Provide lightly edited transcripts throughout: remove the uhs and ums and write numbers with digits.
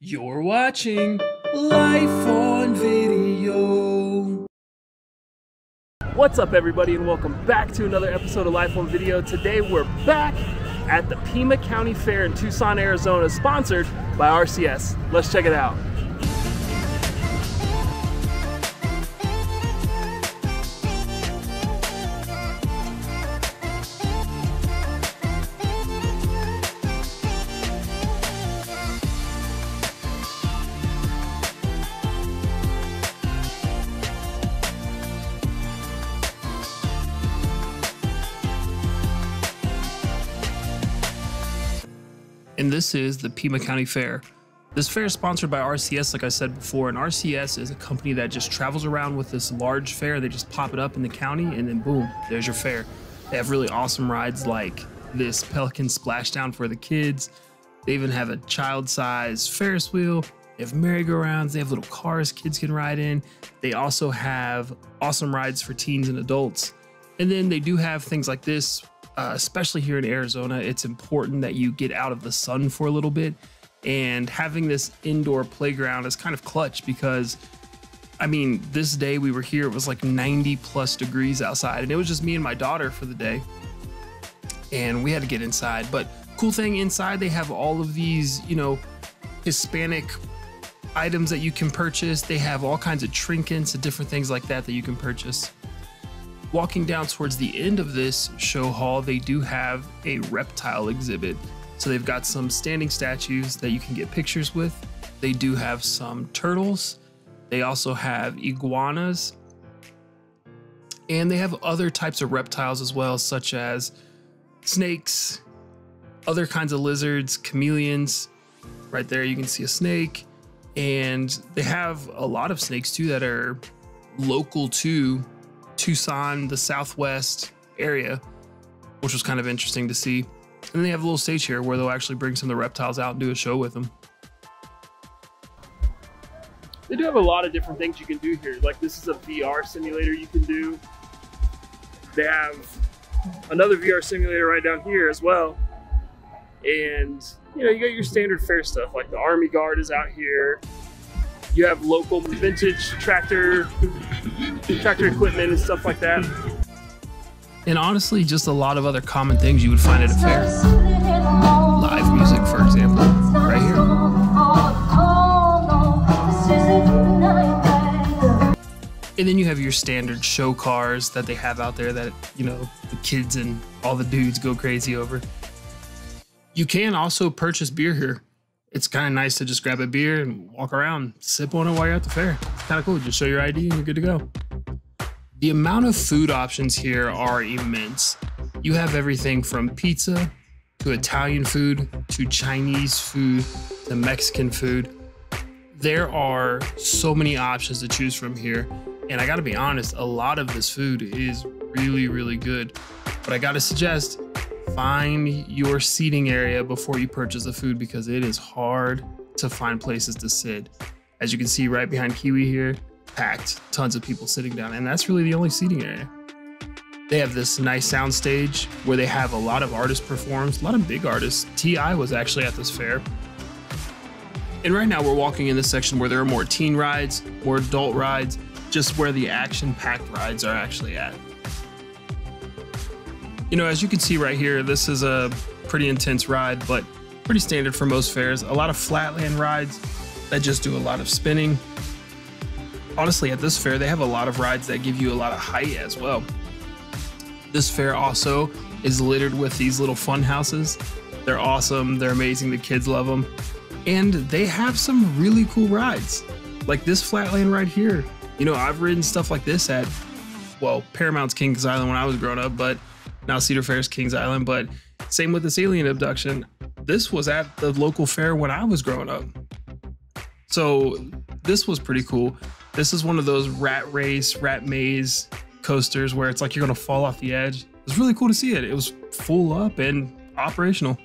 You're watching Life on Video. What's up, everybody, and welcome back to another episode of Life on Video. Today we're back at the Pima County Fair in Tucson, Arizona, sponsored by RCS. Let's check it out. And this is the Pima County Fair. This fair is sponsored by RCS, like I said before, and RCS is a company that just travels around with this large fair. They just pop it up in the county and then boom, there's your fair. They have really awesome rides like this Pelican Splashdown for the kids. They even have a child-size Ferris wheel. They have merry-go-rounds. They have little cars kids can ride in. They also have awesome rides for teens and adults. And then they do have things like this. Especially here in Arizona, it's important that you get out of the sun for a little bit, and having this indoor playground is kind of clutch because, I mean, this day we were here, it was like 90+ degrees outside, and it was just me and my daughter for the day, and we had to get inside. But cool thing inside, they have all of these, you know, Hispanic items that you can purchase. They have all kinds of trinkets and different things like that that you can purchase. Walking down towards the end of this show hall, they do have a reptile exhibit. So they've got some standing statues that you can get pictures with. They do have some turtles. They also have iguanas. And they have other types of reptiles as well, such as snakes, other kinds of lizards, chameleons. Right there you can see a snake. And they have a lot of snakes too that are local to Tucson, the southwest area, which was kind of interesting to see. And they have a little stage here where they'll actually bring some of the reptiles out and do a show with them. They do have a lot of different things you can do here. Like this is a VR simulator you can do. They have another VR simulator right down here as well. And you know, you got your standard fair stuff, like the Army Guard is out here. You have local vintage tractor equipment and stuff like that. And honestly, just a lot of other common things you would find at a fair. Live music, for example, right here. And then you have your standard show cars that they have out there that, you know, the kids and all the dudes go crazy over. You can also purchase beer here. It's kind of nice to just grab a beer and walk around, sip on it while you're at the fair. It's kind of cool. Just show your ID and you're good to go. The amount of food options here are immense. You have everything from pizza to Italian food to Chinese food to Mexican food. There are so many options to choose from here. And I gotta be honest, a lot of this food is really, really good. But I gotta suggest, find your seating area before you purchase the food because it is hard to find places to sit. As you can see right behind Kiwi here, packed, tons of people sitting down, and that's really the only seating area. They have this nice sound stage where they have a lot of artists perform, a lot of big artists. T.I. was actually at this fair. And right now we're walking in this section where there are more teen rides, more adult rides, just where the action-packed rides are actually at. You know, as you can see right here, this is a pretty intense ride, but pretty standard for most fairs. A lot of flatland rides that just do a lot of spinning. Honestly, at this fair, they have a lot of rides that give you a lot of height as well. This fair also is littered with these little fun houses. They're awesome. They're amazing. The kids love them. And they have some really cool rides, like this flatland ride here. You know, I've ridden stuff like this at, well, Paramount's Kings Island when I was growing up, but now Cedar Fair's Kings Island, but same with this alien abduction. This was at the local fair when I was growing up. So this was pretty cool. This is one of those rat maze coasters where it's like you're gonna fall off the edge. It was really cool to see it. It was full up and operational.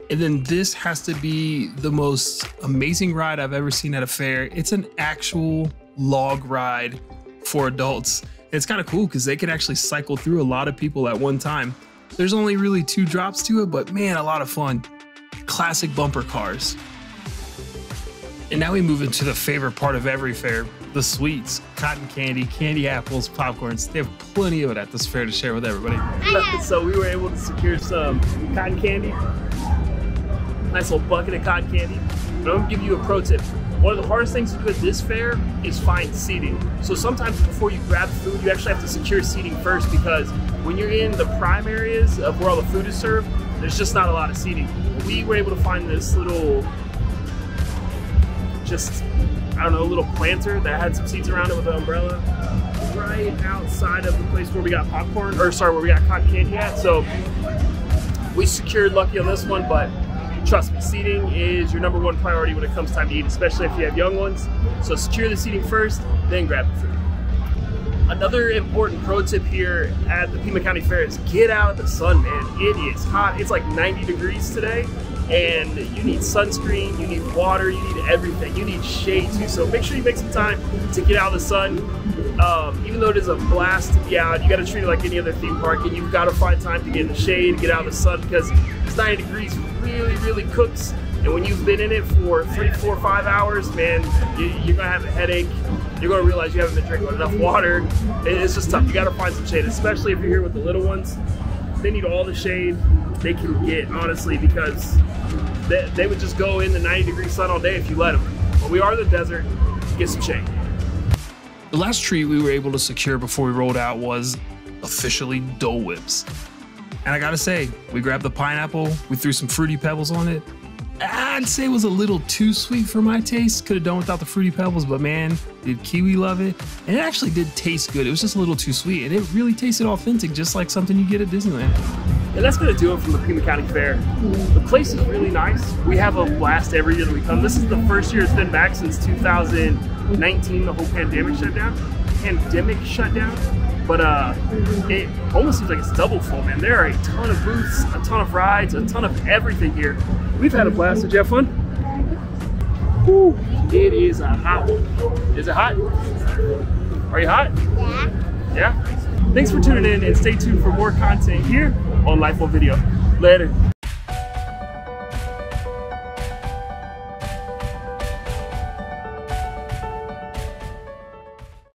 And then this has to be the most amazing ride I've ever seen at a fair. It's an actual log ride for adults. It's kind of cool because they can actually cycle through a lot of people at one time. There's only really 2 drops to it, but man, a lot of fun. Classic bumper cars. And now we move into the favorite part of every fair, the sweets, cotton candy, candy apples, popcorns. They have plenty of it at this fair to share with everybody. So we were able to secure some cotton candy, nice little bucket of cotton candy. But I'm gonna give you a pro tip. One of the hardest things to do at this fair is find seating. So sometimes before you grab food, you actually have to secure seating first, because when you're in the prime areas of where all the food is served, there's just not a lot of seating. We were able to find this little, I don't know, a little planter that had some seats around it with an umbrella right outside of the place where we got popcorn, or sorry, where we got cotton candy at. So we secured lucky on this one, but trust me, seating is your #1 priority when it comes time to eat, especially if you have young ones. So secure the seating first, then grab the food. Another important pro tip here at the Pima County Fair is get out of the sun, man. It is hot. It's like 90 degrees today, and you need sunscreen, you need water, you need everything. You need shade too, so make sure you make some time to get out of the sun. Even though it is a blast to be out, you gotta treat it like any other theme park, and you've gotta find time to get in the shade, get out of the sun, because it's 90 degrees really cooks. And when you've been in it for 3, 4, 5 hours, man, you're gonna have a headache. You're gonna realize you haven't been drinking enough water. It's just tough. You gotta find some shade, especially if you're here with the little ones. They need all the shade they can get, honestly, because they would just go in the 90-degree sun all day if you let them. But we are in the desert, get some shade. The last treat we were able to secure before we rolled out was officially Dole Whips. And I gotta say, we grabbed the pineapple, we threw some Fruity Pebbles on it. I'd say it was a little too sweet for my taste. Could have done without the Fruity Pebbles, but man, did Kiwi love it. And it actually did taste good. It was just a little too sweet, and it really tasted authentic, just like something you get at Disneyland. And that's gonna do it from the Pima County Fair. The place is really nice. We have a blast every year that we come. This is the first year it's been back since 2019, the whole pandemic shut down. But it almost seems like it's double full, man. There are a ton of booths, a ton of rides, a ton of everything here. We've had a blast. Did you have fun? Woo. It is a hot one. Is it hot? Are you hot? Yeah. Yeah? Thanks for tuning in, and stay tuned for more content here on Life on Video. Later.